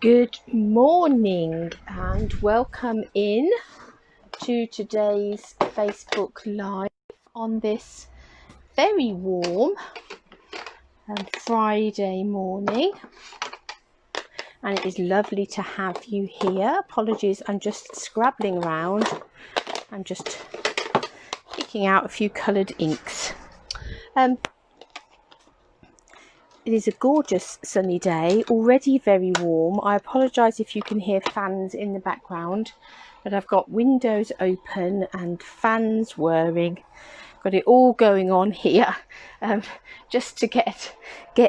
Good morning and welcome in to today's Facebook Live on this very warm Friday morning, and it is lovely to have you here. Apologies, I'm just scrabbling around. I'm just picking out a few coloured inks. It is a gorgeous sunny day, already very warm. I apologise if you can hear fans in the background, but I've got windows open and fans whirring. Got it all going on here, just to get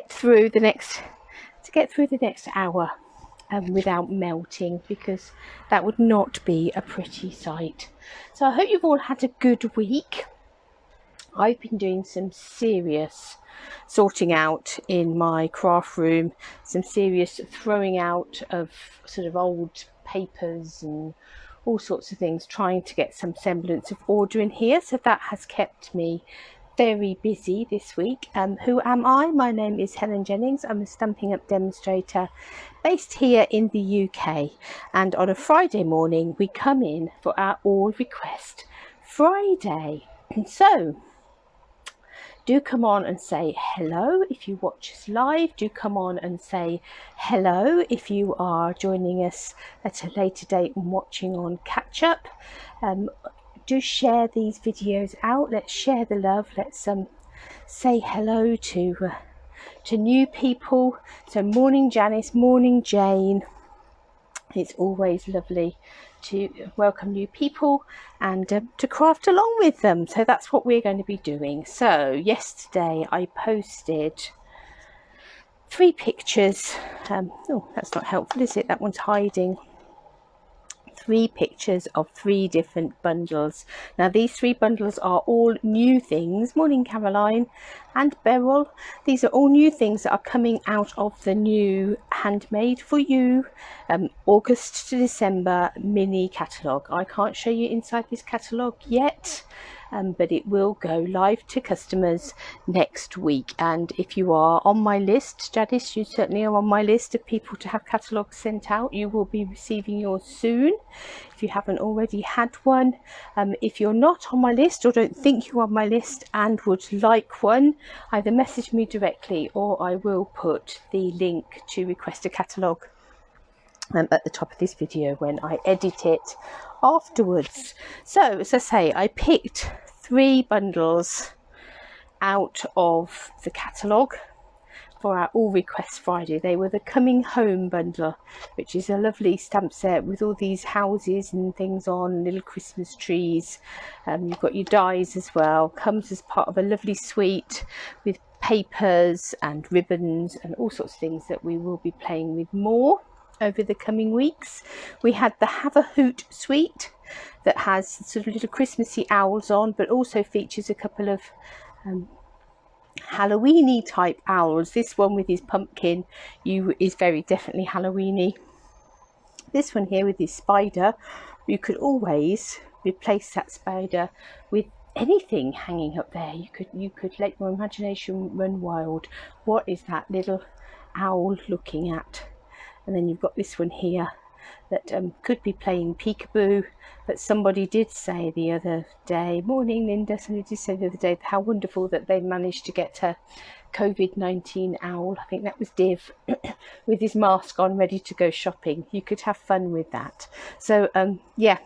through the next hour without melting, because that would not be a pretty sight. So I hope you've all had a good week. I've been doing some serious sorting out in my craft room, some serious throwing out of sort of old papers and all sorts of things, trying to get some semblance of order in here. So that has kept me very busy this week. Who am I? My name is Helen Jennings. I'm a Stampin' Up demonstrator based here in the UK, and on a Friday morning we come in for our All Request Friday. And so do come on and say hello if you watch us live. Do come on and say hello if you are joining us at a later date and watching on catch up. Do share these videos out. Let's share the love. Let's say hello to new people. So morning Janice, morning Jane. It's always lovely to welcome new people and to craft along with them. So that's what we're going to be doing. So yesterday I posted 3 pictures. Oh, that's not helpful, is it? That one's hiding. 3 pictures of 3 different bundles. Now these 3 bundles are all new things. Morning Caroline and Beryl. These are all new things that are coming out of the new Handmade for You August to December mini catalogue. I can't show you inside this catalogue yet, but it will go live to customers next week. And if you are on my list, Janice, you certainly are on my list of people to have catalogues sent out. You will be receiving yours soon if you haven't already had one. If you're not on my list or don't think you're on my list and would like one, either message me directly or I will put the link to request a catalogue at the top of this video when I edit it afterwards. So as I say, I picked 3 bundles out of the catalogue for our All Request Friday. They were the Coming Home bundle, which is a lovely stamp set with all these houses and things on, little Christmas trees. You've got your dies as well. Comes as part of a lovely suite with papers and ribbons and all sorts of things that we will be playing with more over the coming weeks. We had the Have a Hoot suite that has sort of little Christmassy owls on, but also features a couple of Halloweeny type owls. This one with his pumpkin is very definitely Halloweeny. This one here with his spider, you could always replace that spider with anything hanging up there. You could let your imagination run wild. What is that little owl looking at? And then you've got this one here that could be playing peekaboo, but somebody did say the other day, morning Linda, somebody did say the other day how wonderful that they managed to get a COVID-19 owl. I think that was Div with his mask on, ready to go shopping. You could have fun with that. So yeah,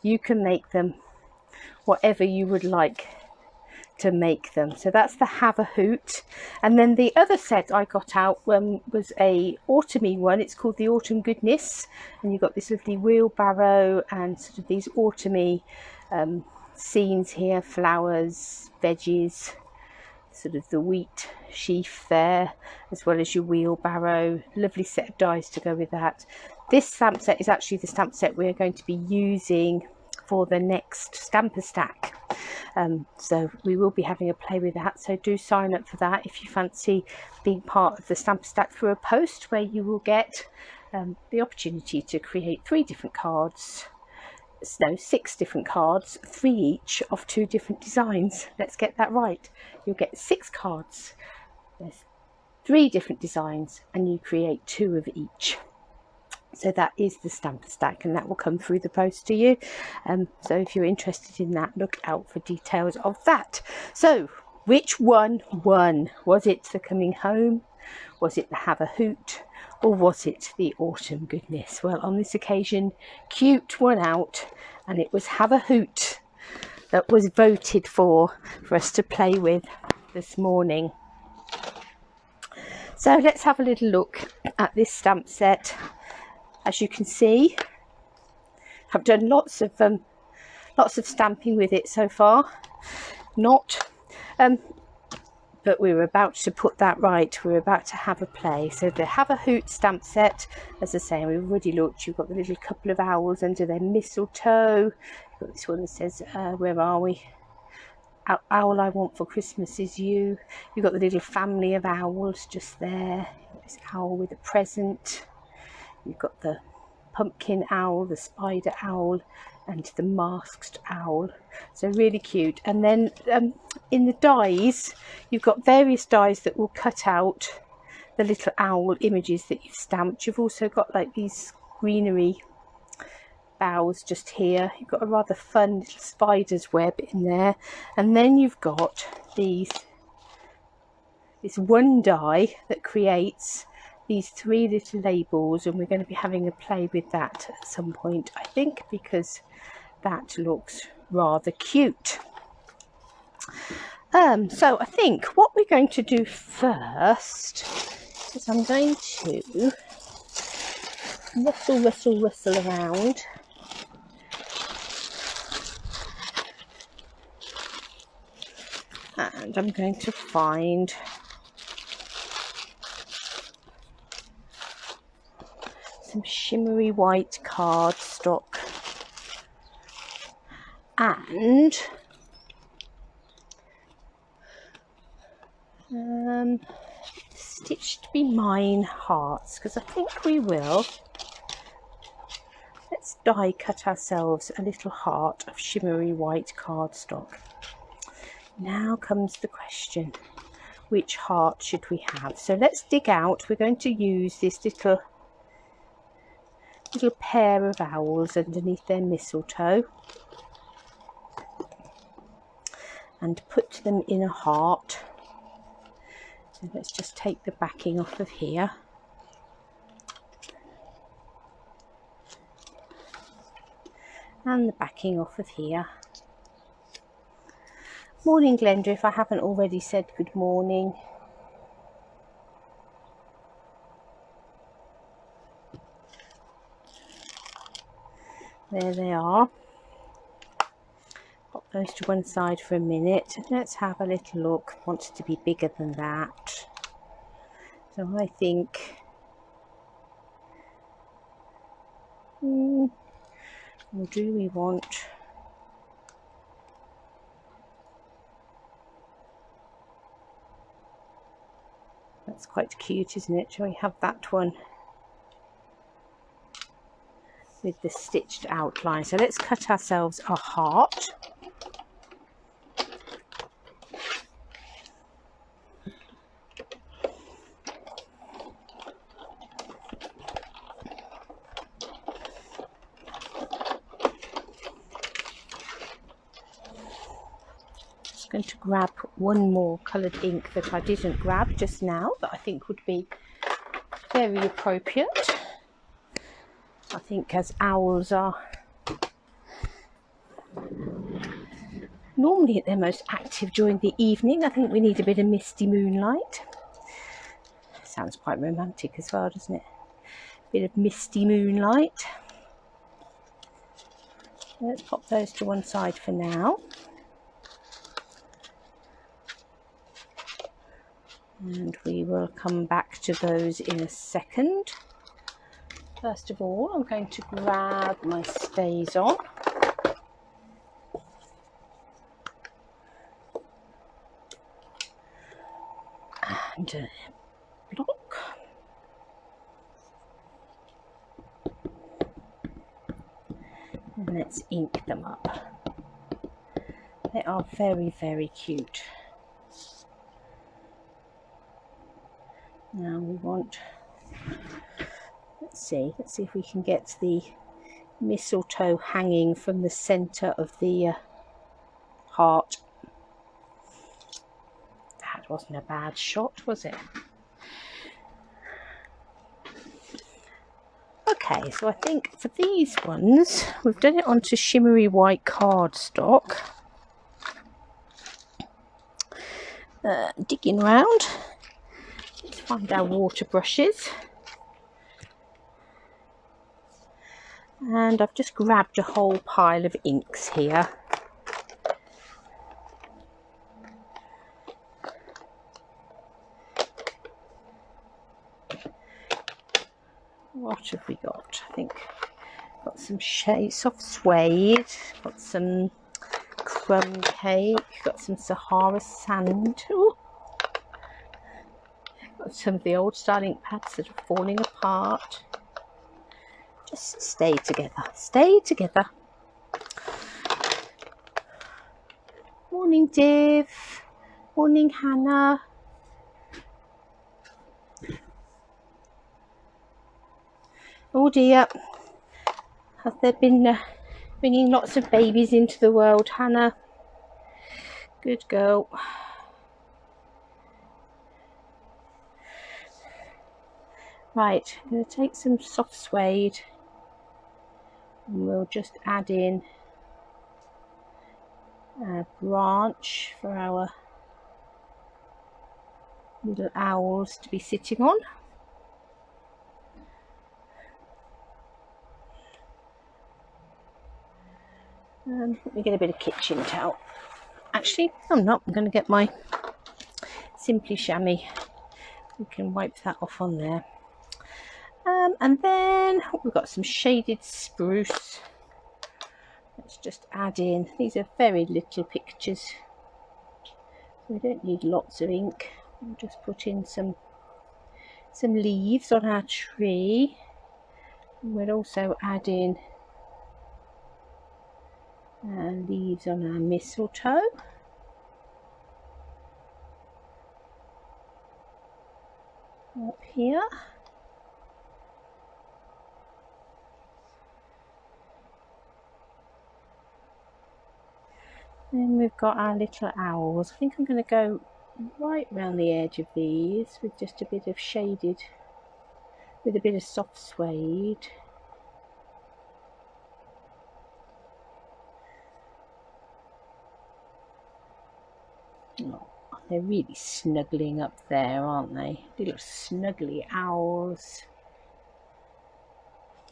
you can make them whatever you would like to make them. So that's the Have a Hoot. And then the other set I got out was a autumny one. It's called the Autumn Goodness, and you've got this lovely wheelbarrow and sort of these autumny scenes here, flowers, veggies, sort of the wheat sheaf there, as well as your wheelbarrow. Lovely set of dies to go with that. This stamp set is actually the stamp set we're going to be using for the next stamper stack. So we will be having a play with that, so do sign up for that if you fancy being part of the stamper stack through a post, where you will get the opportunity to create 3 different cards, no, 6 different cards, 3 each of 2 different designs. Let's get that right. You'll get 6 cards, there's 3 different designs, and you create 2 of each. So that is the stamper stack, and that will come through the post to you. So if you're interested in that, look out for details of that. So which one won? Was it the coming home? Was it the have a hoot? Or was it the autumn goodness? Well, on this occasion, cute won out, and it was have a hoot that was voted for us to play with this morning. So let's have a little look at this stamp set. As you can see, I've done lots of stamping with it so far. But we were about to put that right. We're about to have a play. So the Have a Hoot stamp set, as I say, we've already looked. You've got the little couple of owls under their mistletoe. You've got this one that says, where are we? Owl I want for Christmas is you. You've got the little family of owls just there. This owl with a present. You've got the pumpkin owl, the spider owl, and the masked owl. So really cute. And then in the dies, you've got various dies that will cut out the little owl images that you've stamped. You've also got like these greenery boughs just here. You've got a rather fun little spider's web in there. And then you've got this one die that creates these three little labels, and we're going to be having a play with that at some point, I think, because that looks rather cute. So I think what we're going to do first is I'm going to rustle around. And I'm going to find some shimmery white cardstock and Stitched Be Mine hearts, because I think we will. Let's die cut ourselves a little heart of shimmery white cardstock. Now comes the question, which heart should we have? So let's dig out. We're going to use this little pair of owls underneath their mistletoe and put them in a heart. So let's just take the backing off of here. And the backing off of here. Morning, Glenda, if I haven't already said good morning. There they are. Pop those to one side for a minute. Let's have a little look. Wants to be bigger than that. So I think or do we want that's quite cute, isn't it? Shall we have that one with the stitched outline? So let's cut ourselves a heart. Going to grab one more coloured ink that I didn't grab just now that I think would be very appropriate. I think as owls are normally at their most active during the evening, I think we need a bit of misty moonlight. Sounds quite romantic as well, doesn't it? A bit of misty moonlight. Let's pop those to one side for now. And we will come back to those in a second. First of all, I'm going to grab my stays on. And a block. And let's ink them up. They are very, very cute. Now we want Let's see if we can get the mistletoe hanging from the centre of the heart. That wasn't a bad shot, was it? Okay, so I think for these ones, we've done it onto shimmery white cardstock. Digging around, let's find our water brushes. And I've just grabbed a whole pile of inks here. What have we got? I think got some soft suede, got some crumb cake, got some Sahara sand. Ooh. Got some of the old style ink pads that are falling apart. Just stay together, stay together. Morning, Div. Morning, Hannah. Oh dear, have there been bringing lots of babies into the world, Hannah? Good girl. Right, I'm going to take some soft suede and we'll just add in a branch for our little owls to be sitting on. Let me get a bit of kitchen towel. Actually, I'm not. I'm going to get my Simply Chamois. We can wipe that off on there. And then we've got some shaded spruce. Let's just add in. These are very little pictures, so we don't need lots of ink. We'll just put in some leaves on our tree. And we'll also add in leaves on our mistletoe. Up here. Then we've got our little owls. I think I'm going to go right round the edge of these with just a bit of shaded, with a bit of soft suede. Oh, they're really snuggling up there, aren't they? Little snuggly owls.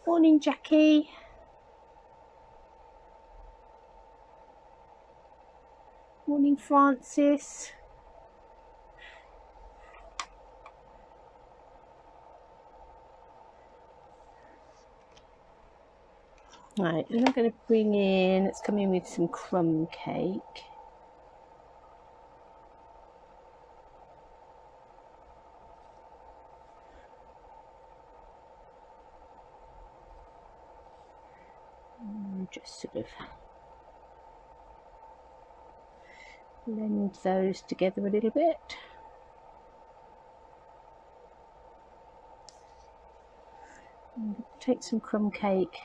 Morning, Jackie. Morning, Francis. Right, then I'm going to bring in, let's come in with some crumb cake. Just sort of blend those together a little bit. Take some crumb cake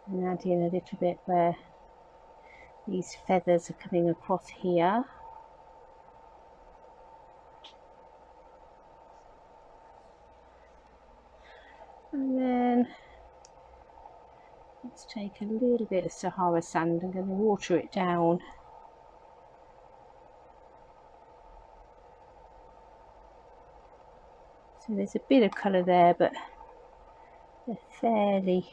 and add in a little bit where these feathers are coming across here. And then let's take a little bit of Sahara sand. I'm going to water it down. So there's a bit of colour there, but they're fairly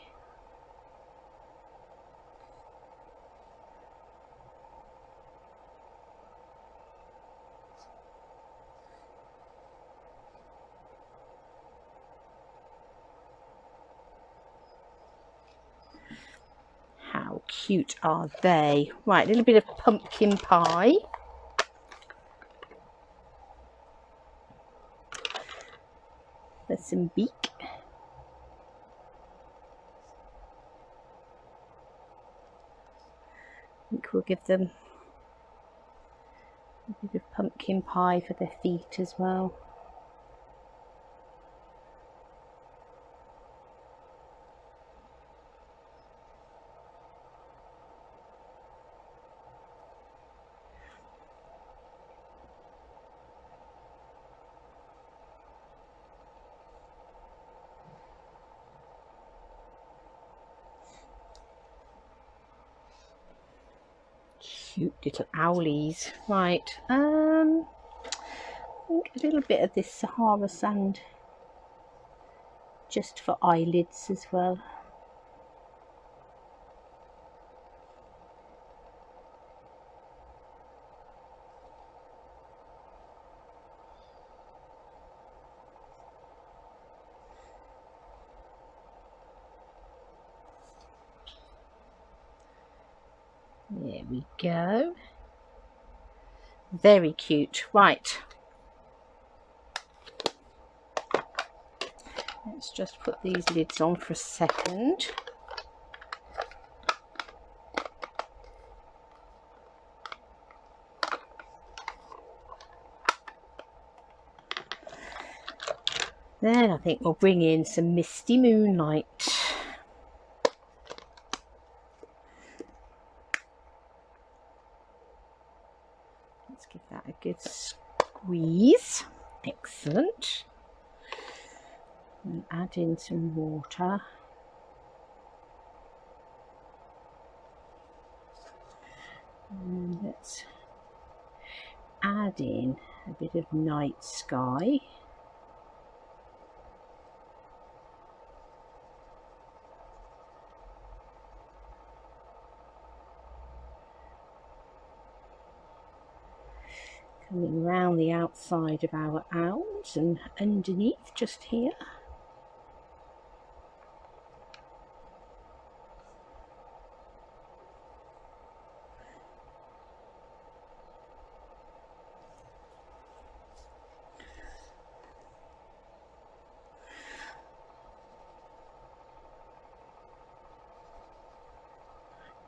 how cute are they? Right, a little bit of pumpkin pie. There's some beak. I think we'll give them a bit of pumpkin pie for their feet as well. cute little owlies. Right, I think a little bit of this Sahara sand just for eyelids as well. There we go. Very cute. Right. Let's just put these lids on for a second. Then I think we'll bring in some Misty Moonlight. Let's give that a good squeeze. Excellent. And add in some water. And let's add in a bit of night sky. Coming around the outside of our owls and underneath just here.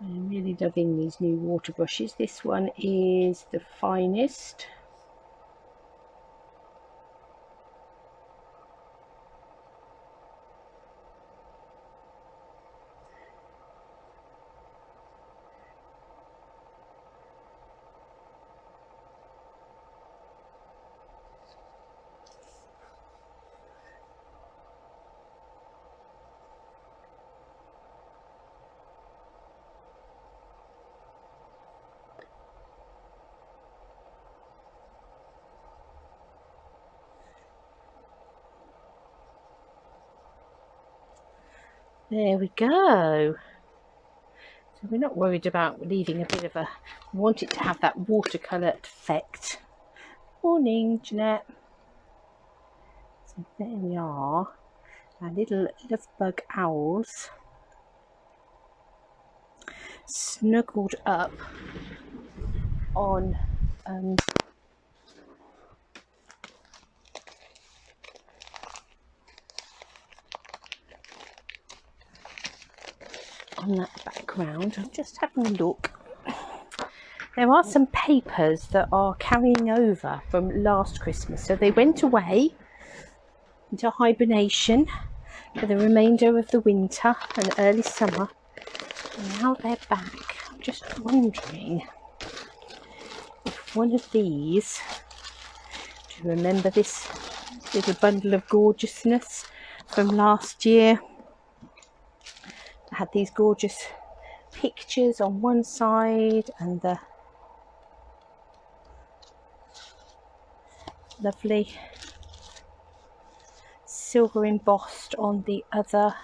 I'm really loving these new water brushes. This one is the Finest. There we go. So we're not worried about leaving a bit of a, want it to have that watercolour effect. Morning, Jeanette. So there we are, our little love bug owls snuggled up on that background. I'm just having a look. There are some papers that are carrying over from last Christmas, so they went away into hibernation for the remainder of the winter and early summer, and now they're back. I'm just wondering if one of these, do you remember this little bundle of gorgeousness from last year? I had these gorgeous pictures on one side and the lovely silver embossed on the other.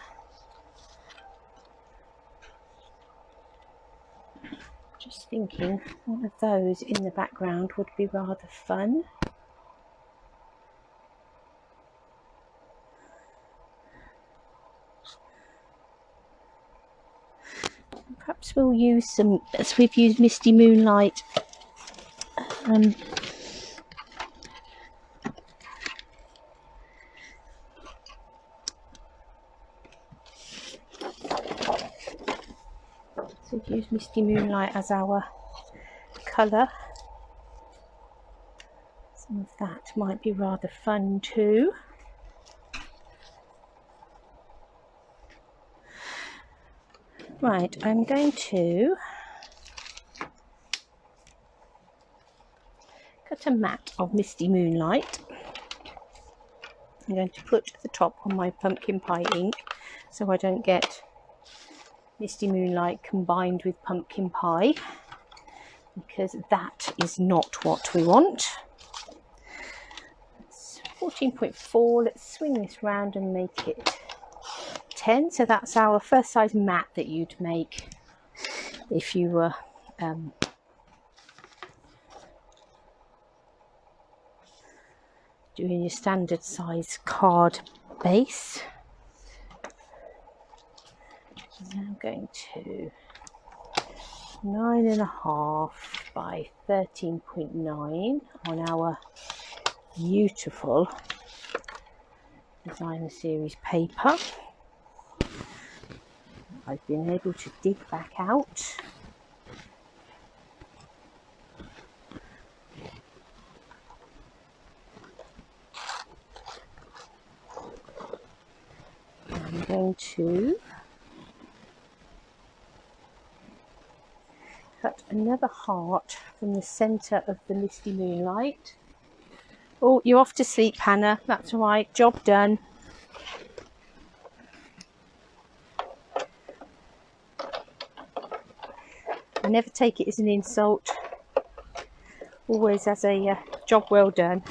Just thinking one of those in the background would be rather fun. Perhaps we'll use some, as we've used Misty Moonlight, so we've used Misty Moonlight as our colour. Some of that might be rather fun too. Right, I'm going to cut a mat of Misty Moonlight. I'm going to put the top on my pumpkin pie ink so I don't get Misty Moonlight combined with pumpkin pie. because that is not what we want. It's 14.4. Let's swing this round and make it 10. So that's our first size mat that you'd make if you were doing your standard size card base. And I'm going to 9.5 by 13.9 on our beautiful designer series paper. I've been able to dig back out. I'm going to cut another heart from the centre of the misty moonlight. Oh, you're off to sleep, Hannah. That's all right. Job done. I never take it as an insult. Always as a job well done.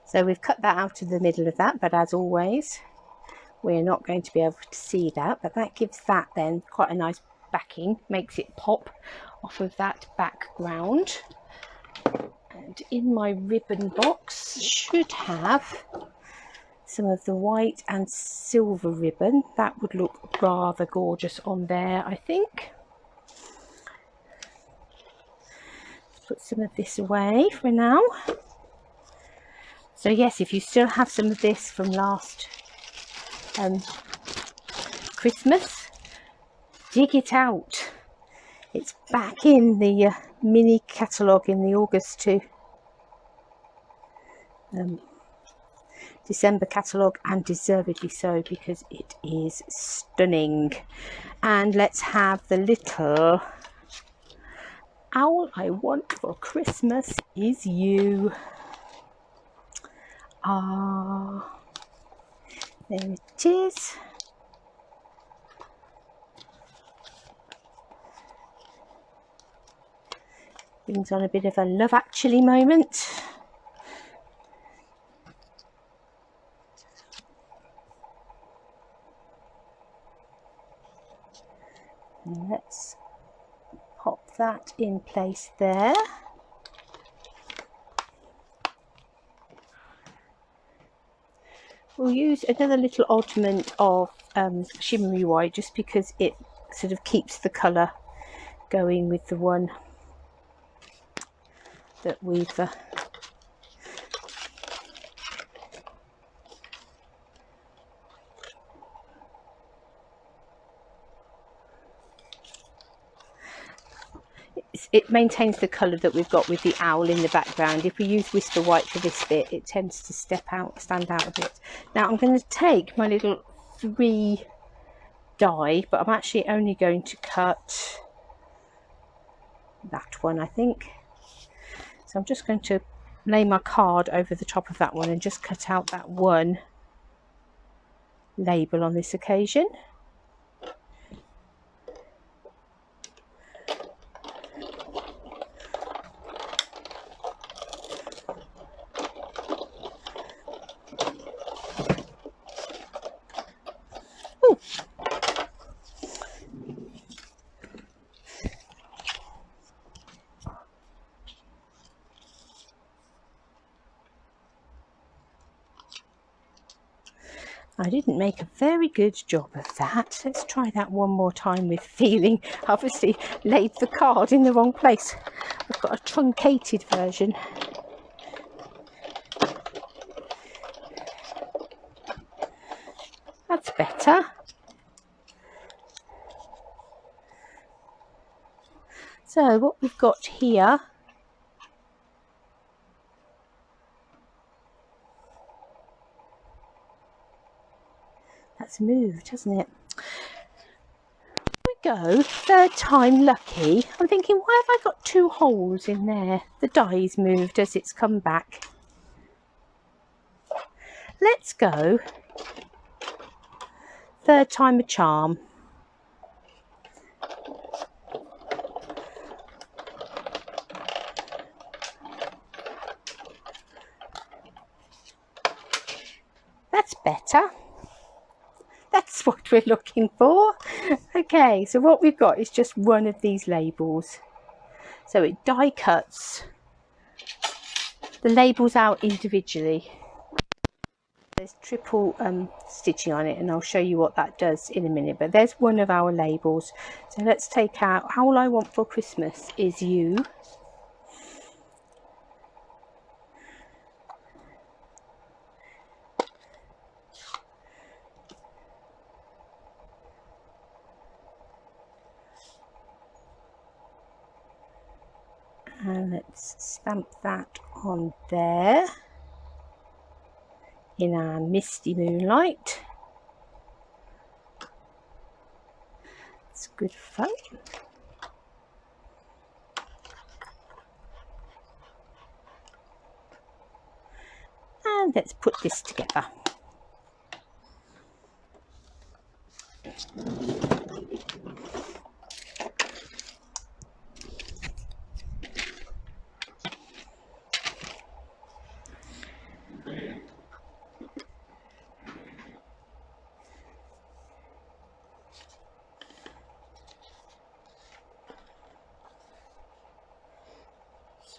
So we've cut that out of the middle of that, but as always, we're not going to be able to see that, but that gives that then quite a nice backing, makes it pop off of that background. And in my ribbon box should have some of the white and silver ribbon. That would look rather gorgeous on there, I think. Put some of this away for now. So yes, if you still have some of this from last Christmas, dig it out. It's back in the mini catalogue in the August to December catalogue, and deservedly so, because it is stunning. And let's have the little owl I want for Christmas is you. Ah, there it is. Brings on a bit of a Love Actually moment. And let's pop that in place there. We'll use another little oddment of shimmery white, just because it sort of keeps the colour going with the one that we've it maintains the colour that we've got with the owl in the background. If we use Whisper White for this bit, it tends to stand out a bit. Now I'm going to take my little 3 die, but I'm actually only going to cut that one, I think. So I'm just going to lay my card over the top of that one and just cut out that one label on this occasion. I didn't make a very good job of that. Let's try that one more time with feeling. Obviously laid the card in the wrong place. I've got a truncated version. That's better. So what we've got here that's moved, hasn't it? Here we go, 3rd time lucky. I'm thinking, why have I got 2 holes in there? The die's moved as it's come back. let's go third time a charm. That's better. That's what we're looking for. Okay, so what we've got is just one of these labels. So it die cuts the labels out individually. There's triple stitching on it, and I'll show you what that does in a minute. But there's one of our labels. So let's take out All I Want for Christmas Is You. And let's stamp that on there in our Misty Moonlight. It's good fun. And let's put this together.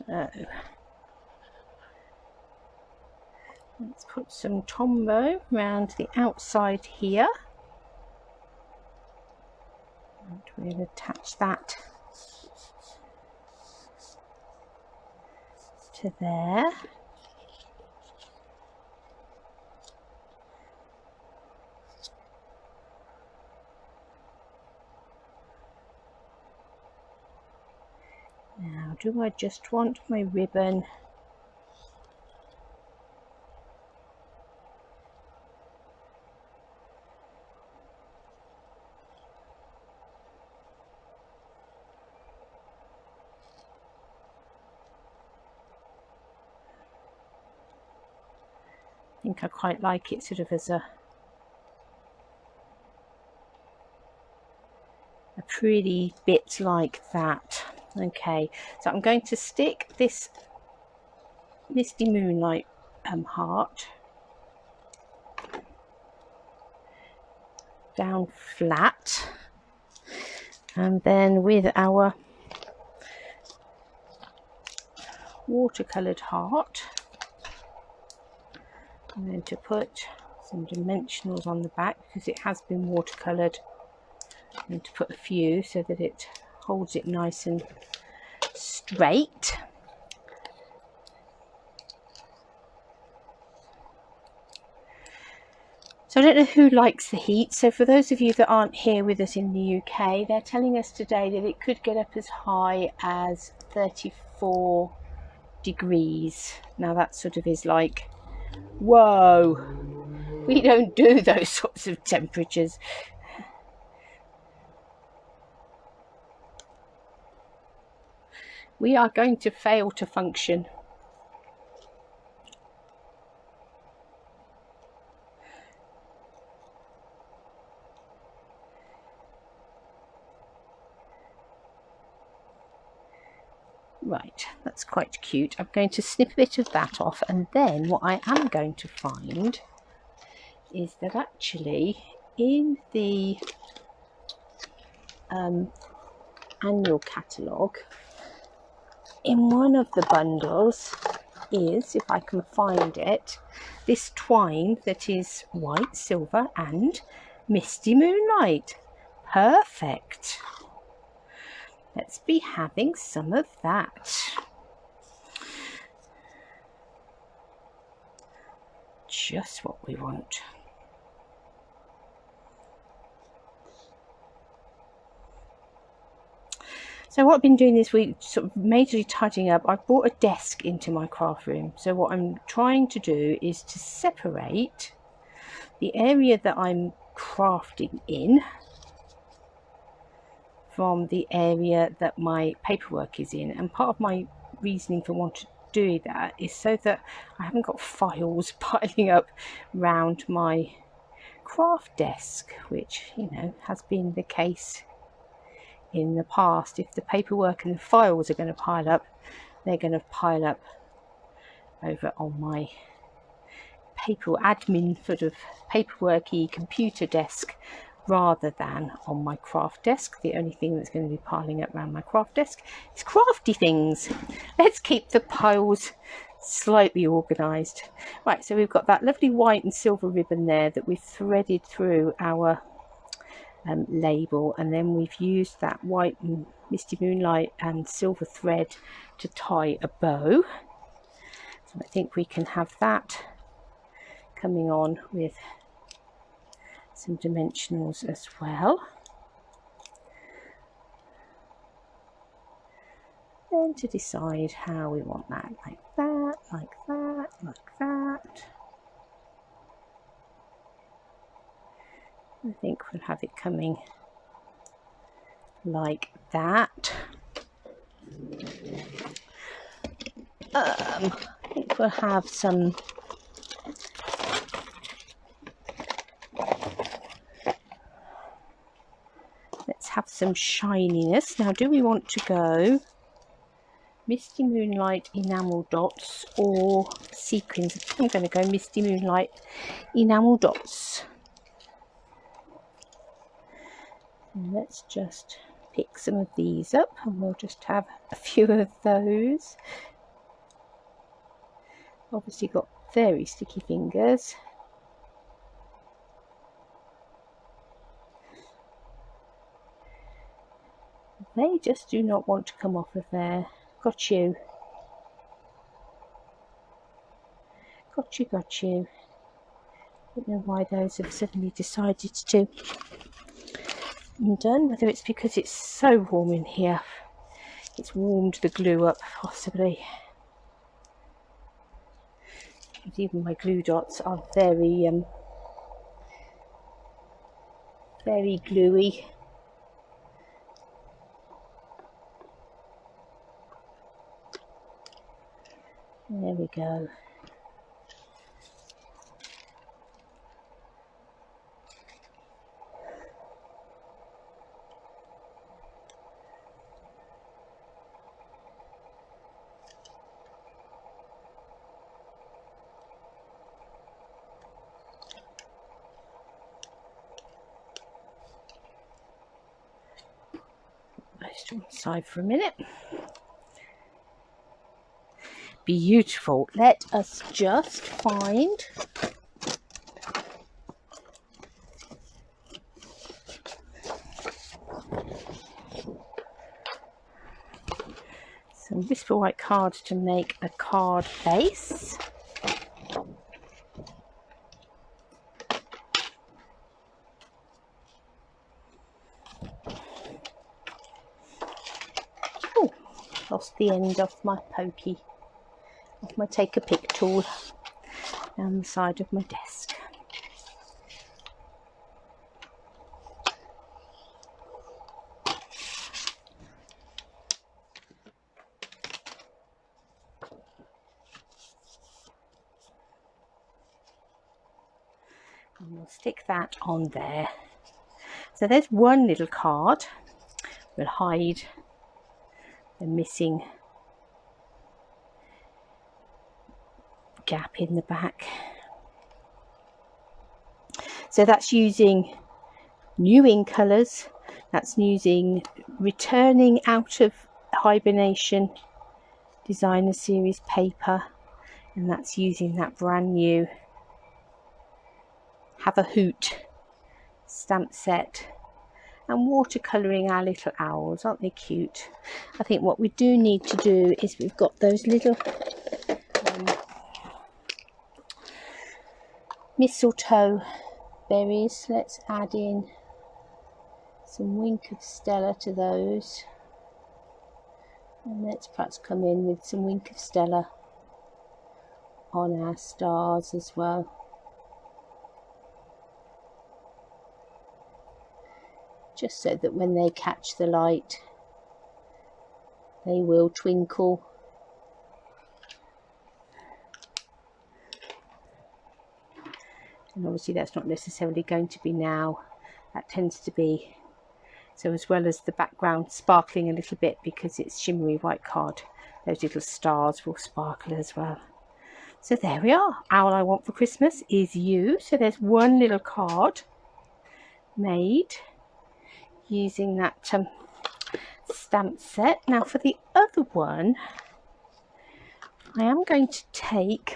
So let's put some Tombow around the outside here, and we'll attach that to there. Now, do I just want my ribbon? I think I quite like it sort of as a pretty bit like that. Okay, so I'm going to stick this Misty Moonlight heart down flat, and then with our watercoloured heart I'm going to put some dimensionals on the back because it has been watercoloured. I'm going to put a few so that it holds it nice and straight. So I don't know who likes the heat. So for those of you that aren't here with us in the UK, they're telling us today that it could get up as high as 34 degrees. Now that sort of is like, whoa, we don't do those sorts of temperatures. We are going to fail to function. Right, that's quite cute. I'm going to snip a bit of that off, and then what I am going to find is that actually in the annual catalogue, in one of the bundles is, if I can find it, this twine that is white, silver and Misty Moonlight. Perfect. Let's be having some of that. Just what we want. So what I've been doing this week, sort of majorly tidying up, I've brought a desk into my craft room. So what I'm trying to do is to separate the area that I'm crafting in from the area that my paperwork is in. And part of my reasoning for doing that is so that I haven't got files piling up round my craft desk, which, you know, has been the case in the past. If the paperwork and the files are going to pile up, they're going to pile up over on my paper admin sort of paperworky computer desk rather than on my craft desk. The only thing that's going to be piling up around my craft desk is crafty things. Let's keep the piles slightly organized. Right, so we've got that lovely white and silver ribbon there that we've threaded through our label, and then we've used that white and misty moonlight and silver thread to tie a bow. So I think we can have that coming on with some dimensionals as well. Then to decide how we want that, like that, like that, like that. I think we'll have it coming like that. I think we'll have some shininess. Now, do we want to go Misty Moonlight enamel dots or sequins? I'm going to go Misty Moonlight enamel dots. And let's just pick some of these up, and we'll just have a few of those. Obviously got very sticky fingers. They just do not want to come off of there. Got you. Got you, got you. Don't know why those have suddenly decided to undone. Whether it's because it's so warm in here. It's warmed the glue up, possibly. Even my glue dots are very gluey. There we go. To one side for a minute. Beautiful. Let us just find some Whisper White card to make a card base. Lost the end of my pokey, of my take a pick tool down the side of my desk. And we'll stick that on there. So there's one little card. We'll hide the missing gap in the back. So that's using new ink colours. That's using returning out of hibernation designer series paper, and that's using that brand new Have a Hoot stamp set, and watercolouring our little owls. Aren't they cute? I think what we do need to do is we've got those little mistletoe berries. Let's add in some Wink of Stella to those, and let's perhaps come in with some Wink of Stella on our stars as well. Just so that when they catch the light, they will twinkle. and obviously that's not necessarily going to be now. That tends to be, so as well as the background sparkling a little bit because it's shimmery white card, those little stars will sparkle as well. So there we are. All I Want for Christmas Is You. So there's one little card made using that stamp set. Now for the other one, I am going to take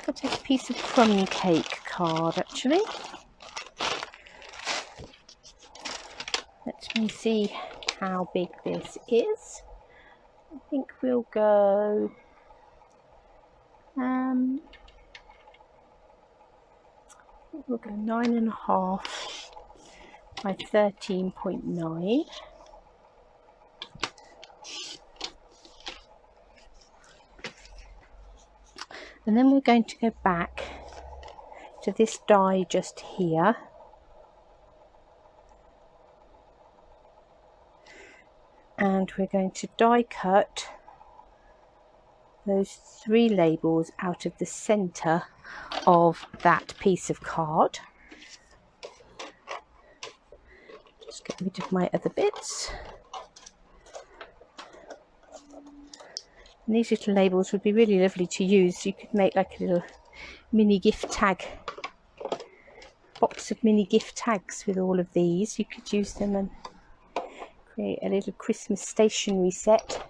I'll take a piece of crumb cake card actually. Let me see how big this is. I think we'll go we'll go 9.5 by 13.9. And then we're going to go back to this die just here. And we're going to die cut those 3 labels out of the centre of that piece of card. Just get rid of my other bits. And these little labels would be really lovely to use. You could make like a little mini gift tag, box of mini gift tags with all of these. You could use them and create a little Christmas stationery set.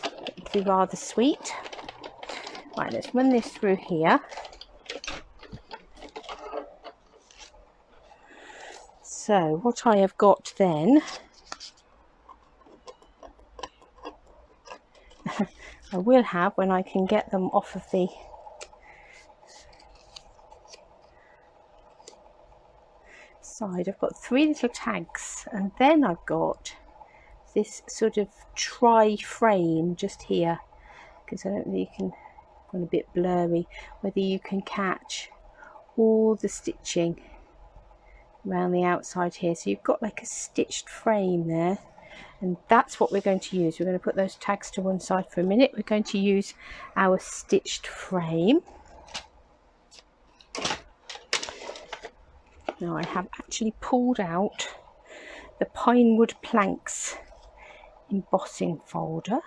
It would be rather sweet. Right, let's run this through here. So what I have got then, I will have when I can get them off of the side. I've got 3 little tags, and then I've got this sort of tri-frame just here, because I don't think you can, gone a bit blurry, whether you can catch all the stitching around the outside here. So you've got like a stitched frame there, and that's what we're going to use. We're going to put those tags to one side for a minute. We're going to use our stitched frame. Now I have actually pulled out the Pinewood Planks embossing folder.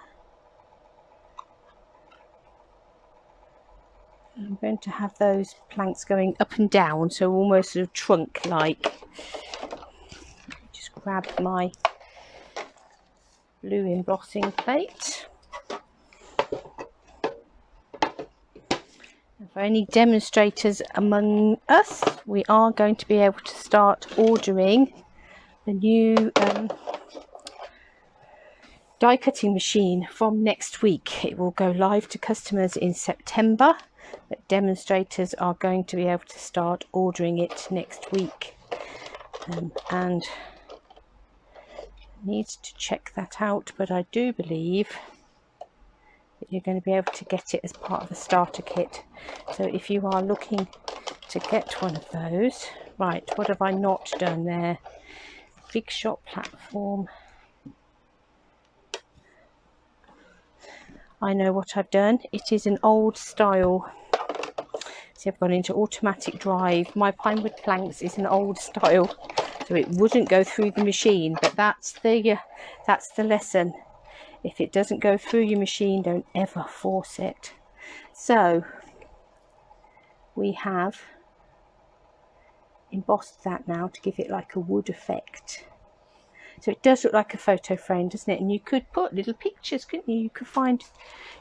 I'm going to have those planks going up and down, so almost sort of trunk like. Just grab my blue embossing plate. For any demonstrators among us, we are going to be able to start ordering the new die cutting machine from next week. It will go live to customers in September, but demonstrators are going to be able to start ordering it next week. And needs to check that out, but I do believe that you're going to be able to get it as part of a starter kit. So if you are looking to get one of those, right, what have I not done there? Big shot platform. I know what I've done. It is an old style. See, I've gone into automatic drive. My Pinewood Planks is an old style, so it wouldn't go through the machine, but that's the lesson. If it doesn't go through your machine, don't ever force it. So we have embossed that now to give it like a wood effect. So it does look like a photo frame, doesn't it? And you could put little pictures, couldn't you? You could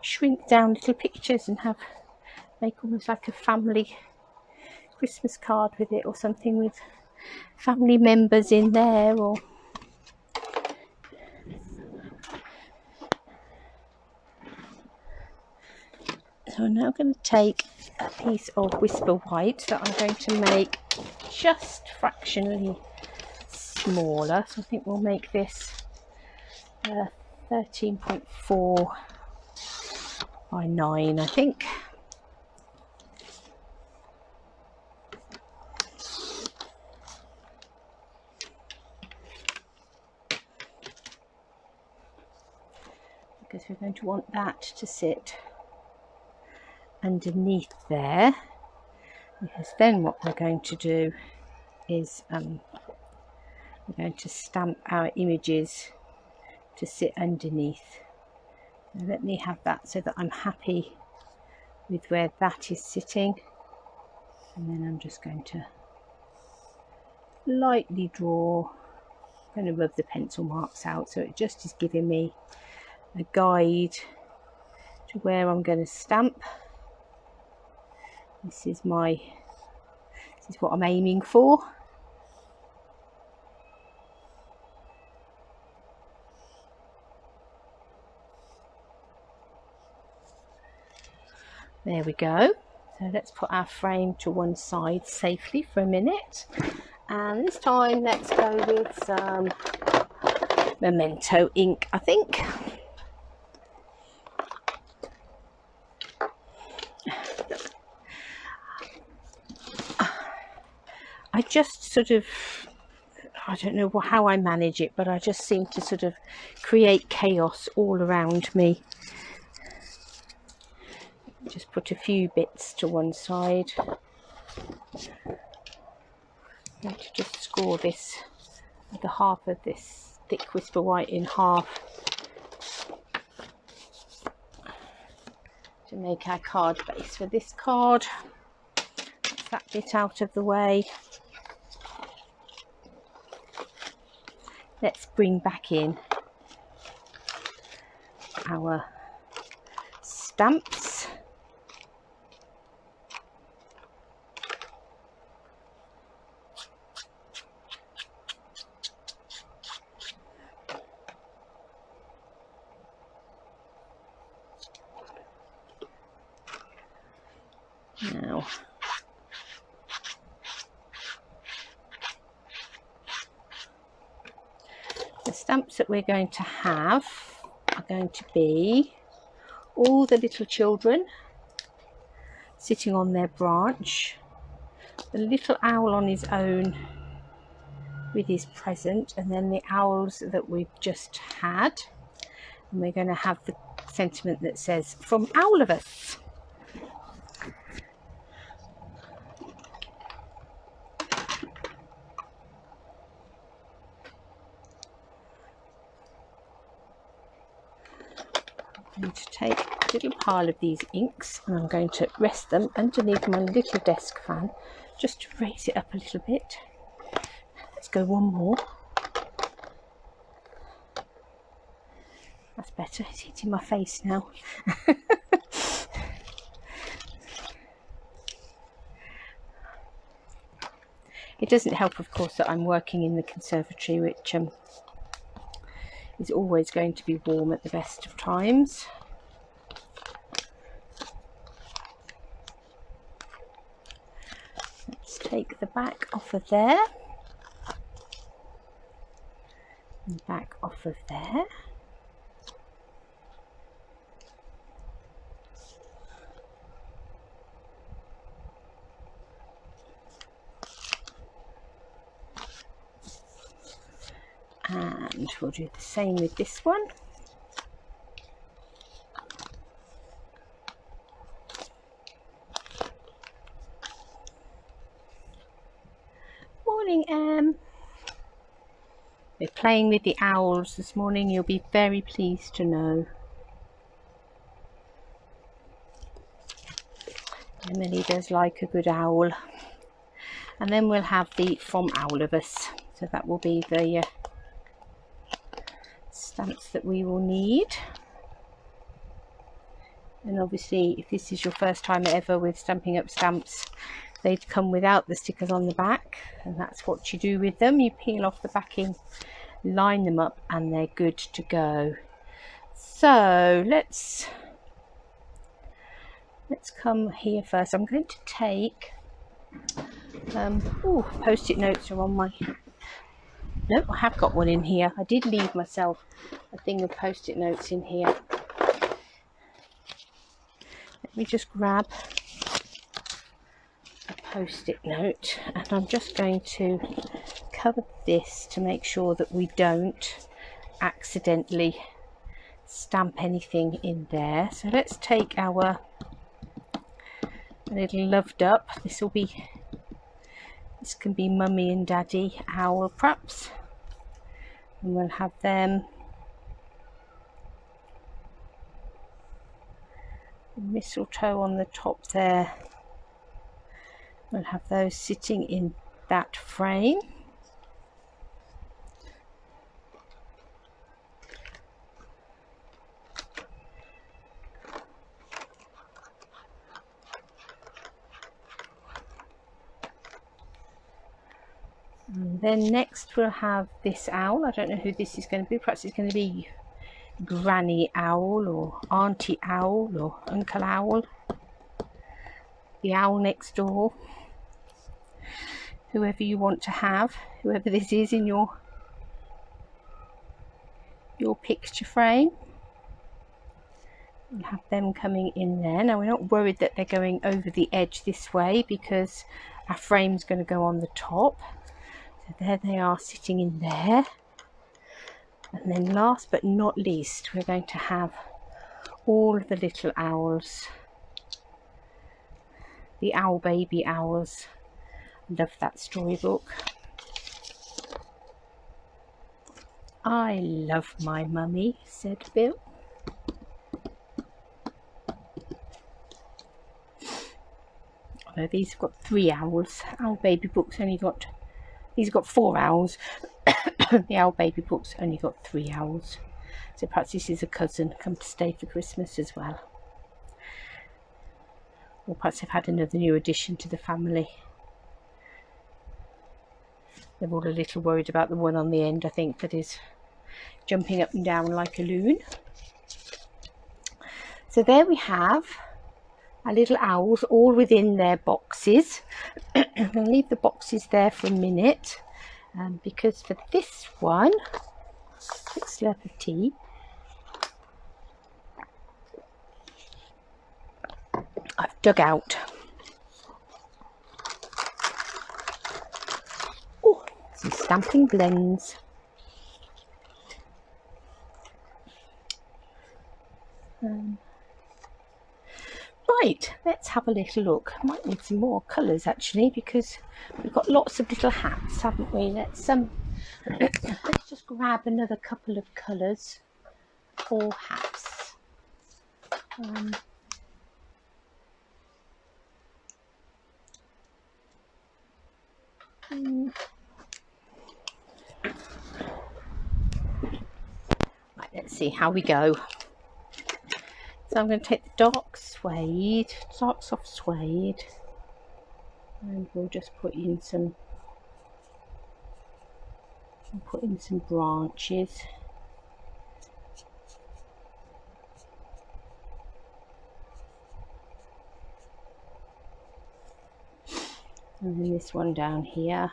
shrink down little pictures and make almost like a family Christmas card with it, or something with family members in there, or so I'm now going to take a piece of Whisper White that I'm going to make just fractionally smaller. So I think we'll make this 13.4 by 9, I think. we're going to want that to sit underneath there, because then what we're going to do is we're going to stamp our images to sit underneath. Now let me have that so that I'm happy with where that is sitting, and then I'm just going to lightly draw, I'm going to rub the pencil marks out so it just is giving me a guide to where I'm going to stamp. This is what I'm aiming for. There we go. So let's put our frame to one side safely for a minute, and this time let's go with some Memento ink, I think. I just sort of, I don't know how I manage it, but I just seem to sort of create chaos all around me. Just put a few bits to one side. I'm going to just score this, the half of this thick Whisper White in half to make our card base for this card. Get that bit out of the way. Let's bring back in our stamps. Now, the stamps that we're going to have are going to be all the little children sitting on their branch, the little owl on his own with his present, and then the owls that we've just had. And we're going to have the sentiment that says, "From all of us." I'm going to take a little pile of these inks and I'm going to rest them underneath my little desk fan just to raise it up a little bit. Let's go one more. That's better, it's hitting my face now. It doesn't help, of course, that I'm working in the conservatory, which is always going to be warm at the best of times. Let's take the back off of there, and back off of there. And we'll do the same with this one. Morning, Em. We're playing with the owls this morning, you'll be very pleased to know. Emily does like a good owl. And then we'll have the "From All of Us." So that will be the stamps that we will need. And obviously, if this is your first time ever with Stampin' Up stamps, they'd come without the stickers on the back, and that's what you do with them. You peel off the backing, line them up, and they're good to go. So let's come here first. I'm going to take post-it notes are on my... No, I have got one in here. I did leave myself a thing of post-it notes in here. Let me just grab a post-it note, and I'm just going to cover this to make sure that we don't accidentally stamp anything in there. So let's take our little Loved Up. This can be Mummy and Daddy owl perhaps, and we'll have them mistletoe on the top there. We'll have those sitting in that frame. And then next we'll have this owl. I don't know who this is going to be. Perhaps it's going to be Granny Owl or Auntie Owl or Uncle Owl. The owl next door. Whoever you want to have, whoever this is in your picture frame. We'll have them coming in there. Now we're not worried that they're going over the edge this way because our frame's going to go on the top. So there they are sitting in there. And then last but not least, we're going to have all of the little owls. The Owl Baby Owls. Love that storybook. I love my mummy, said Bill. Although these have got 3 owls. Owl Baby book's only got, these have got 4 owls. The Owl Baby book's only got 3 owls. So perhaps this is a cousin come to stay for Christmas as well. Or perhaps they've had another new addition to the family. They're all a little worried about the one on the end, I think, that is jumping up and down like a loon. So there we have our little owls all within their boxes. I'm going to leave the boxes there for a minute because for this one, quick slurp of tea, I've dug out some stamping blends. Right, let's have a little look. Might need some more colours actually because we've got lots of little hats, haven't we? Let's just grab another couple of colours for hats. Right, let's see how we go. So I'm going to take the dark soft suede, and we'll just put in some branches. And then this one down here.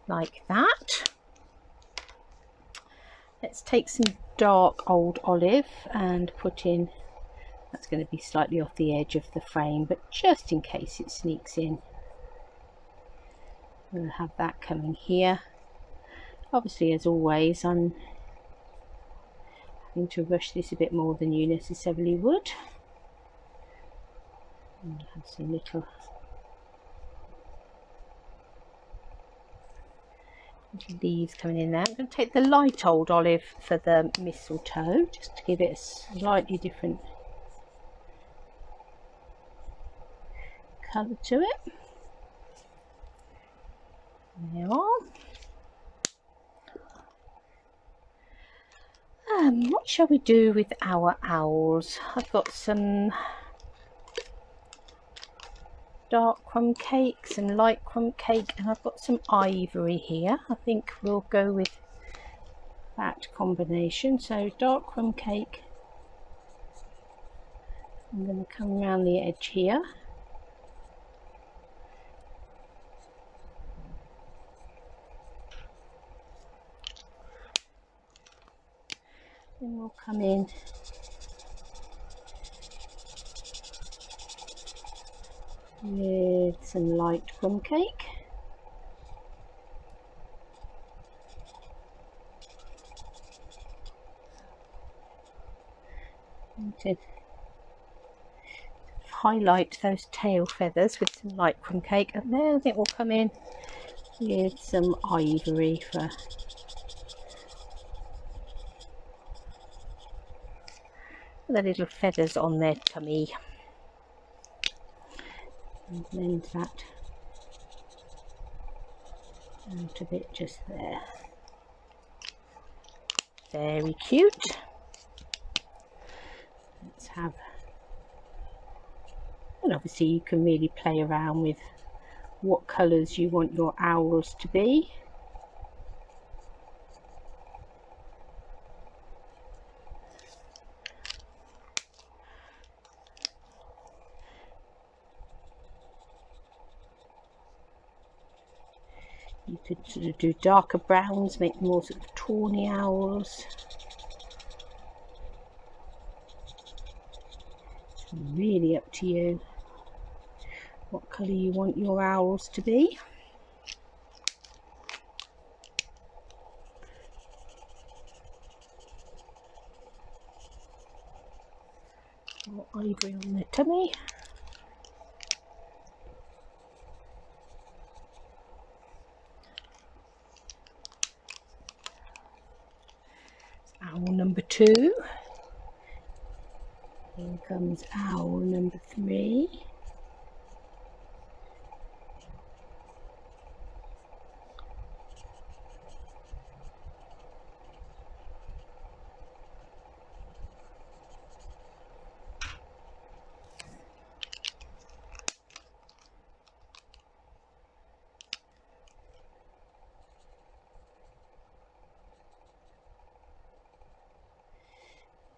Like that. Let's take some dark old olive and put in, that's going to be slightly off the edge of the frame, but just in case it sneaks in. We'll have that coming here. Obviously, as always, I'm having to rush this a bit more than you necessarily would. And have some little leaves coming in there. I'm going to take the light old olive for the mistletoe, just to give it a slightly different colour to it. There you are. What shall we do with our owls? I've got some dark crumb cake, some light crumb cake, and I've got some ivory here. I think we'll go with that combination. So dark crumb cake, I'm going to come around the edge here. Then we'll come in with some light plum cake. To highlight those tail feathers with some light plum cake, and then I think we'll come in with some ivory for the little feathers on their tummy, and blend that out a bit just there. Very cute. Let's have, and obviously you can really play around with what colours you want your owls to be. You could sort of do darker browns, make more sort of tawny owls. It's really up to you what colour you want your owls to be. More ivory on their tummy. Owl number 2. Here comes owl number 3.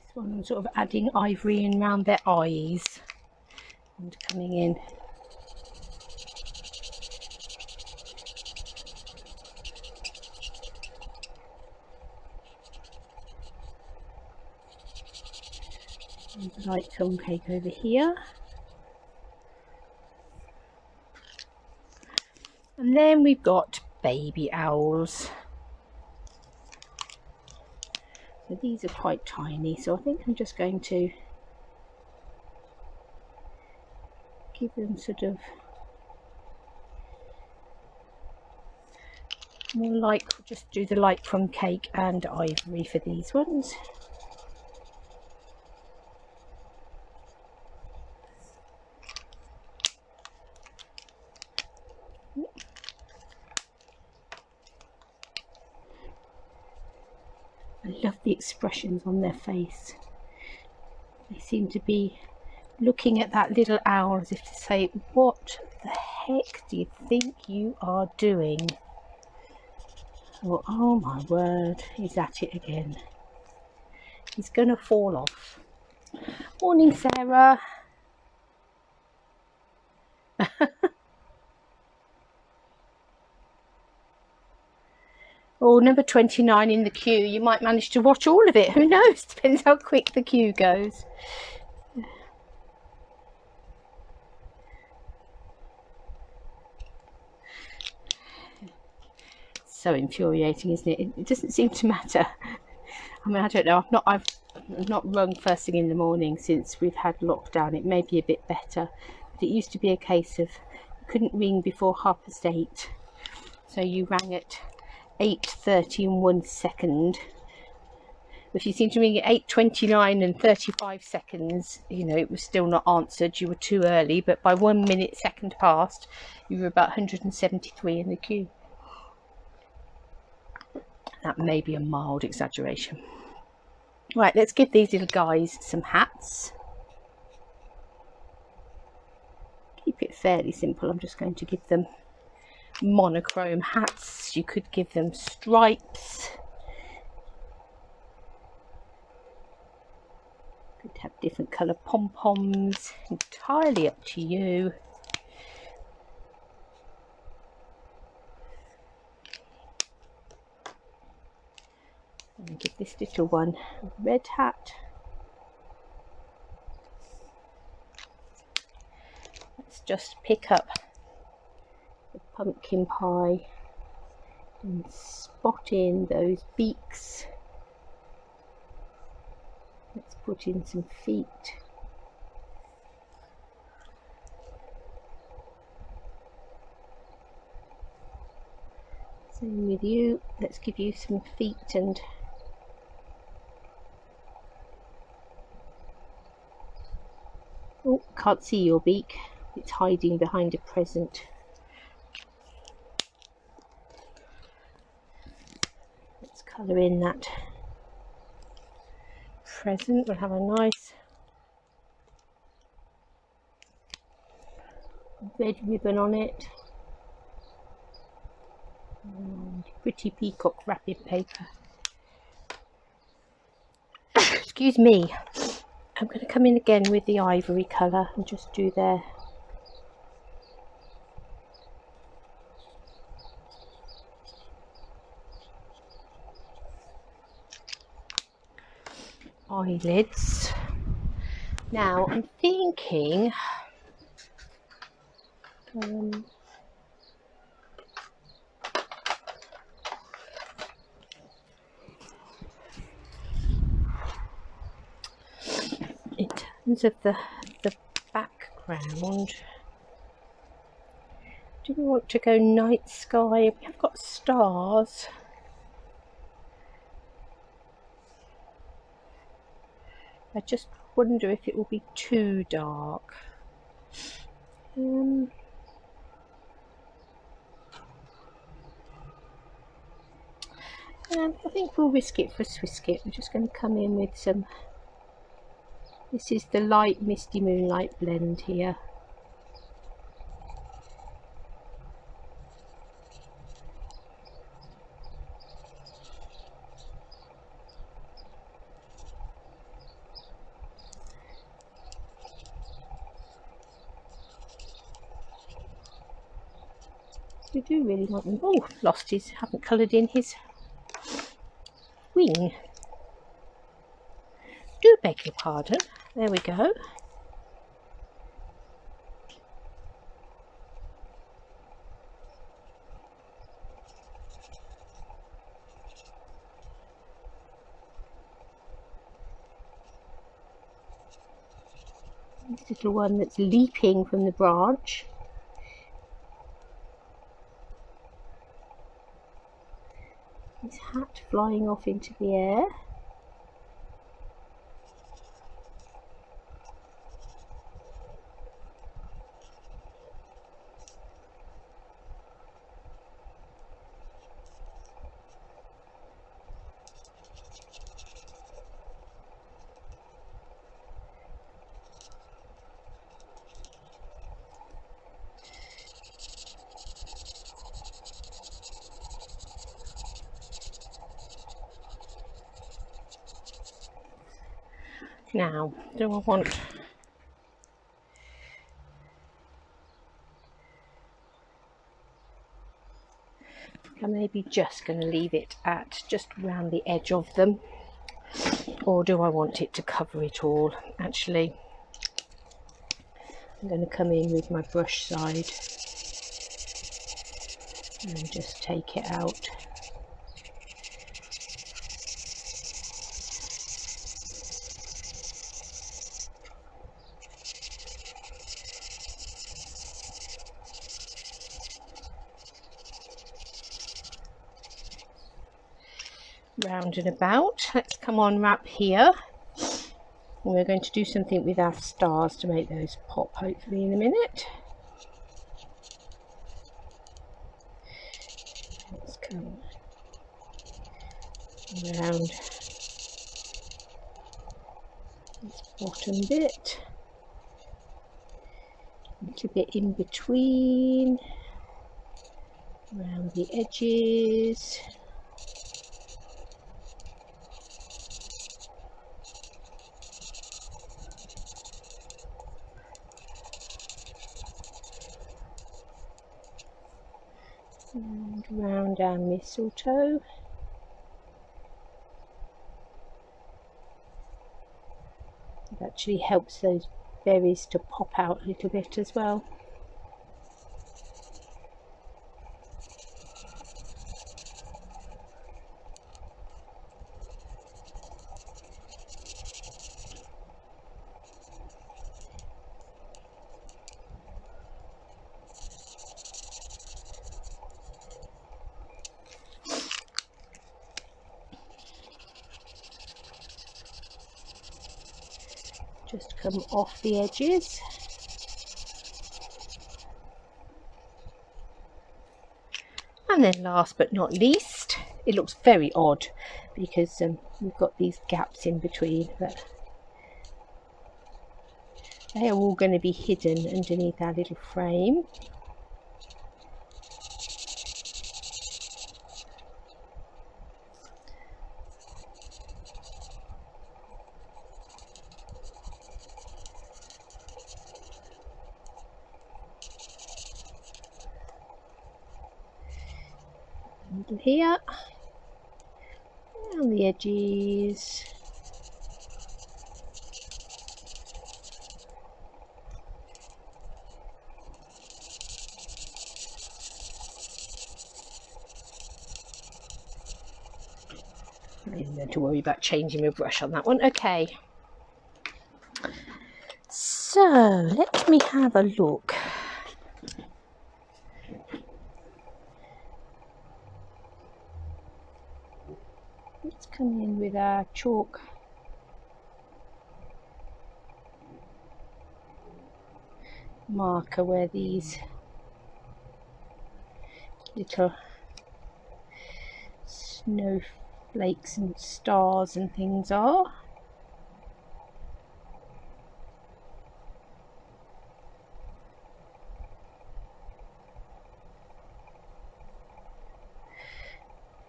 This one I'm sort of adding ivory in around their eyes and coming in with light plum cake over here. And then we've got baby owls. So these are quite tiny, so I think I'm just going to give them sort of more light, just do the light plum cake and ivory for these ones. I love the expressions on their face. They seem to be looking at that little owl as if to say, what the heck do you think you are doing? Oh my word, he's at it again. He's gonna fall off. Morning, Sarah. Oh, number 29 in the queue. You might manage to watch all of it. Who knows? Depends how quick the queue goes. So infuriating, isn't it? It doesn't seem to matter. I mean, I don't know. I've not rung first thing in the morning since we've had lockdown. It may be a bit better, but it used to be a case of you couldn't ring before 8:30, so you rang at 8:30 and 1 second. If you seem to ring at 8:29 and 35 seconds, you know, it was still not answered. You were too early, but by 1 minute second past, you were about 173 in the queue. That may be a mild exaggeration. Right, let's give these little guys some hats. Keep it fairly simple. I'm just going to give them monochrome hats. You could give them stripes. Could have different colour pom-poms. Entirely up to you. And give this little one a red hat. Let's just pick up the pumpkin pie and spot in those beaks. Let's put in some feet. Same with you. Let's give you some feet and oh, can't see your beak. It's hiding behind a present. Let's colour in that present. We'll have a nice red ribbon on it. And pretty peacock wrapping paper. Excuse me. I'm going to come in again with the ivory colour and just do their eyelids. Now I'm thinking in terms of the background, do we want to go night sky? We have got stars. I just wonder if it will be too dark. And I think we'll risk it for a Swisskit. We're just going to come in with some, this is the light misty moonlight blend here. We do really want them. Oh, lost his, haven't coloured in his wing. Do beg your pardon. There we go. This little one that's leaping from the branch. His hat flying off into the air. Now, do I want I'm maybe just going to leave it at just around the edge of them, or do I want it to cover it all? Actually, I'm going to come in with my brush side and just take it out. Round and about. Let's come on wrap here. And we're going to do something with our stars to make those pop, hopefully, in a minute. Let's come around this bottom bit, a little bit in between, around the edges. And round our mistletoe. It actually helps those berries to pop out a little bit as well. just come off the edges. And then last but not least, it looks very odd because we've got these gaps in between, but they are all going to be hidden underneath our little frame. And here, and the edges. I don't have to worry about changing my brush on that one. Okay, so let me have a look. Let's come in with our chalk marker where these little snowflakes and stars and things are.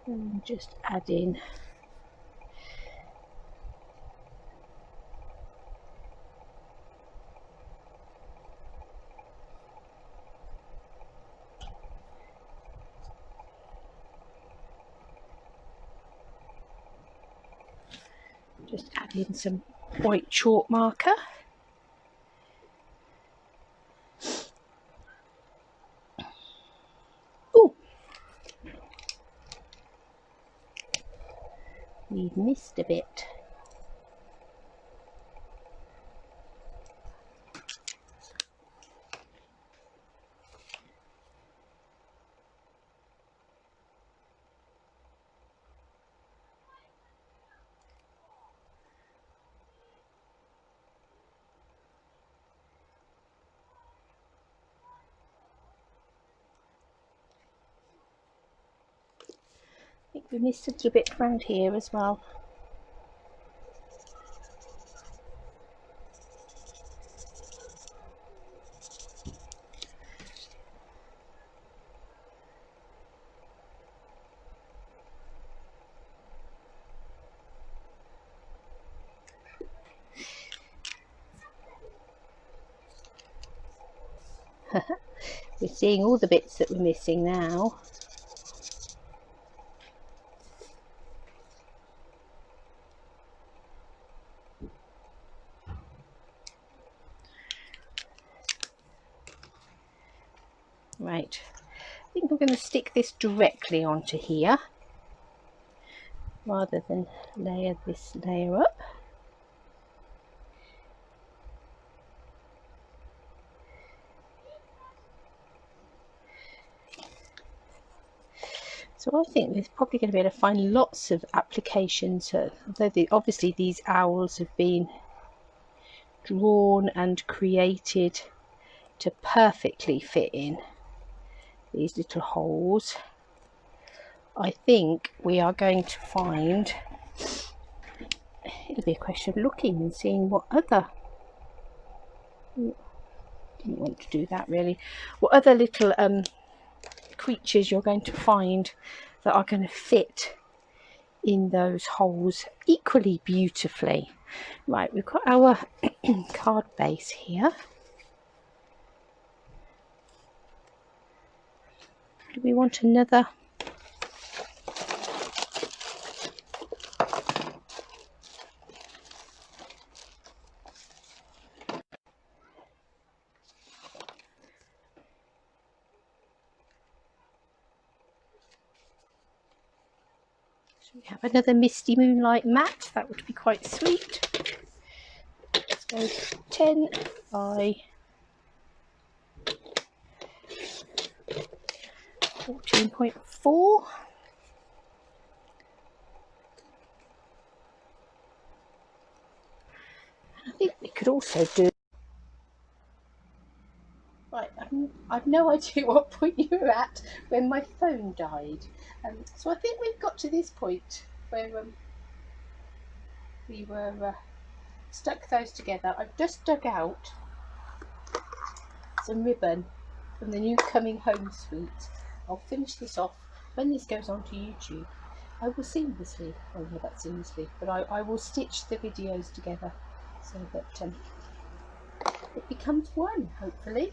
And just add in some white chalk marker. Oh, we've missed a bit. I think we missed a little bit around here as well. We're seeing all the bits that we're missing now. Right, I think I'm going to stick this directly onto here rather than layer this layer up. So I think there's probably going to be able to find lots of applications, although obviously these owls have been drawn and created to perfectly fit in these little holes. I think we are going to find, it'll be a question of looking and seeing what other, didn't want to do that really, what other little creatures you're going to find that are going to fit in those holes equally beautifully. Right, we've got our card base here. Do we want another? We have another misty moonlight matte. That would be quite sweet. Let's go 10 by 14.4. I think we could could also do... Right, I've no idea what point you were at when my phone died. So I think we've got to this point where we were stuck those together. I've just dug out some ribbon from the new Coming Home suite. I'll finish this off when this goes on to YouTube. I will seamlessly, well not seamlessly, but I will stitch the videos together so that it becomes one, hopefully.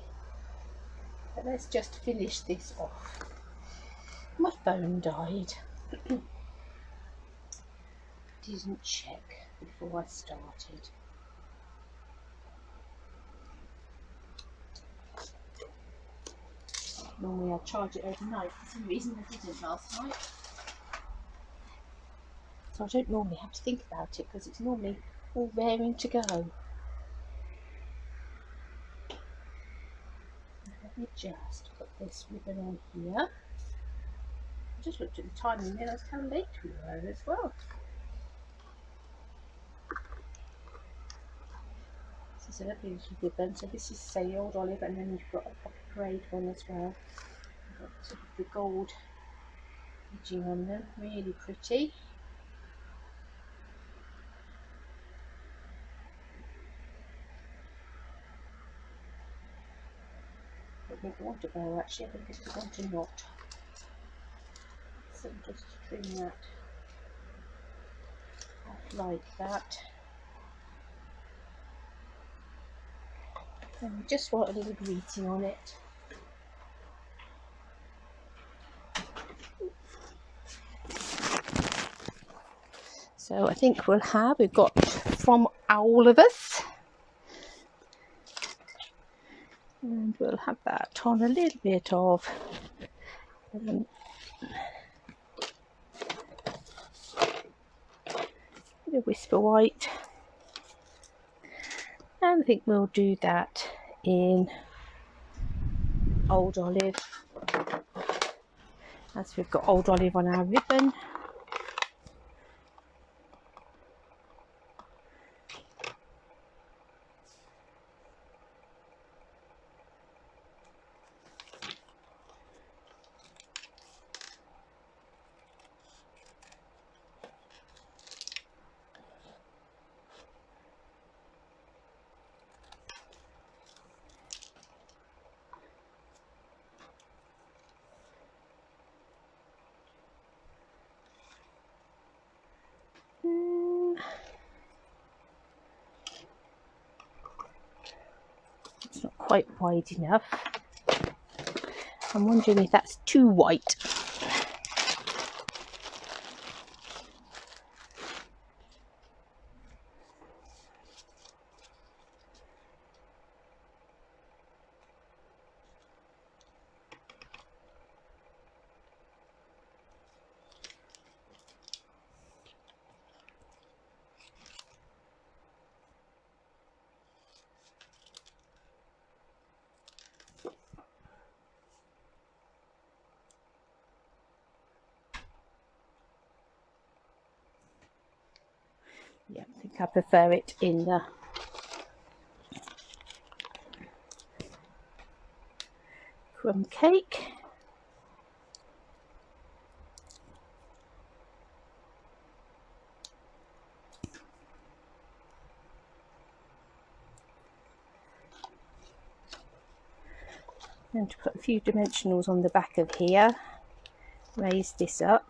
But let's just finish this off. My phone died. Didn't check before I started. Normally I charge it overnight. For some reason I didn't last night. So I don't normally have to think about it because it's normally all raring to go. Let me just put this ribbon on here. I just looked at the time and realised how late we were as well. This is a lovely little ribbon. So this is, say, Old Olive, and then you've got a braid one as well. You've got sort of the gold edging on them, really pretty. I don't think I want a bow actually, I think I just want a knot. So just trim that off like that. And we just want a little greeting on it. So I think we've got from all of us, and we'll have that on a little bit of a whisper white, and I think we'll do that in Old Olive, as we've got Old Olive on our ribbon. It's not quite wide enough. I'm wondering if that's too white. Yeah, I think I prefer it in the crumb cake. And to put a few dimensionals on the back of here, raise this up.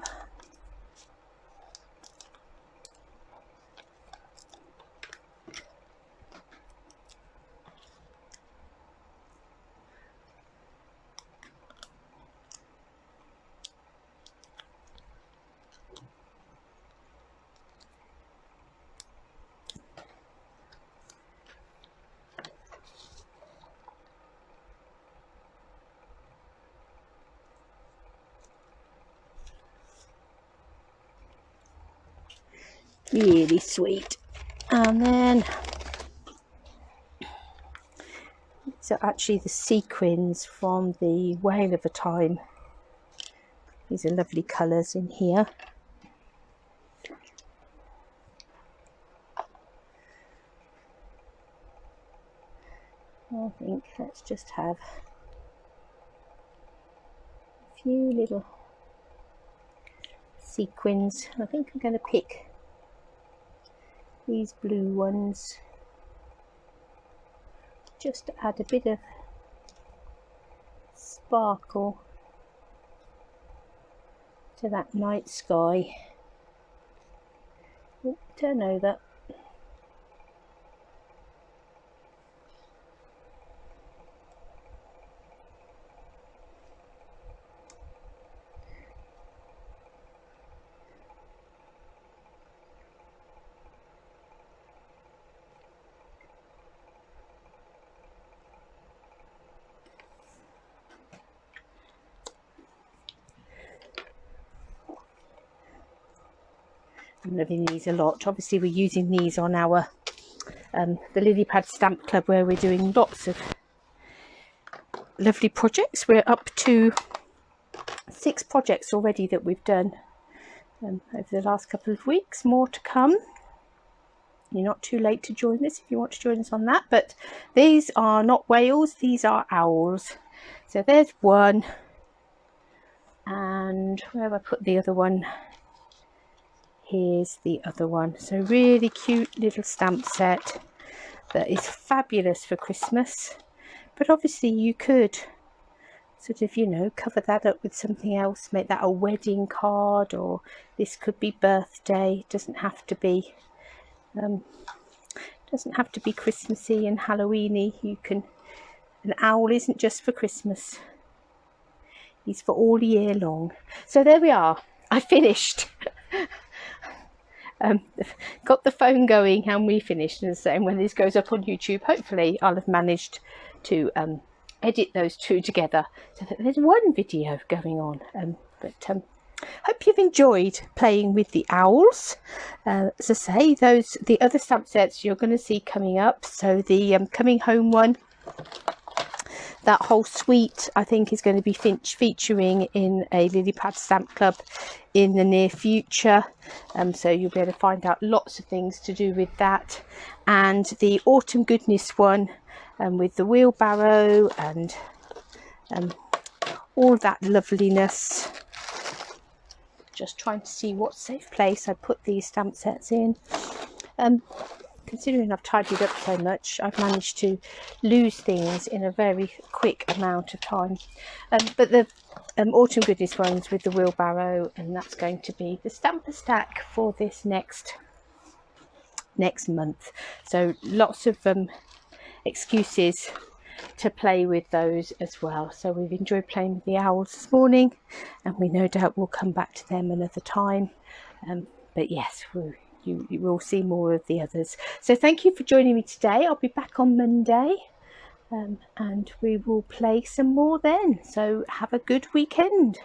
Really sweet. And then so actually the sequins from the Whale of a Time. These are lovely colours in here. think let's just have a few little sequins. I think I'm going to pick these blue ones just to add a bit of sparkle to that night sky. Oh, turn over. I'm loving these a lot. Obviously we're using these on our the lily pad stamp club, where we're doing lots of lovely projects. We're up to 6 projects already that we've done over the last couple of weeks. More to come. You're not too late to join us if you want to join us on that. But these are not whales, these are owls. So there's one, and where have I put the other one? Here's the other one. So really cute little stamp set that is fabulous for Christmas. But obviously you could sort of, you know, cover that up with something else, make that a wedding card, or this could be birthday. It doesn't have to be Christmassy and Halloweeny. You can, an owl isn't just for Christmas, he's for all year long. So there we are, I finished. Got the phone going and we finished. And so when this goes up on YouTube, hopefully I'll have managed to edit those two together so that there's one video going on. Hope you've enjoyed playing with the owls. As I say, the other stamp sets you're going to see coming up. So the coming home one, that whole suite, I think, is going to be featuring in a lily pad stamp club in the near future. So you'll be able to find out lots of things to do with that. And the autumn goodness one, with the wheelbarrow and all that loveliness. Just trying to see what safe place I put these stamp sets in. Considering I've tidied up so much, I've managed to lose things in a very quick amount of time. But the autumn goodness ones with the wheelbarrow, and that's going to be the stamper stack for this next month. So lots of excuses to play with those as well. So we've enjoyed playing with the owls this morning, and we no doubt will come back to them another time. But yes, you will see more of the others. So thank you for joining me today. I'll be back on Monday, and we will play some more then. So have a good weekend.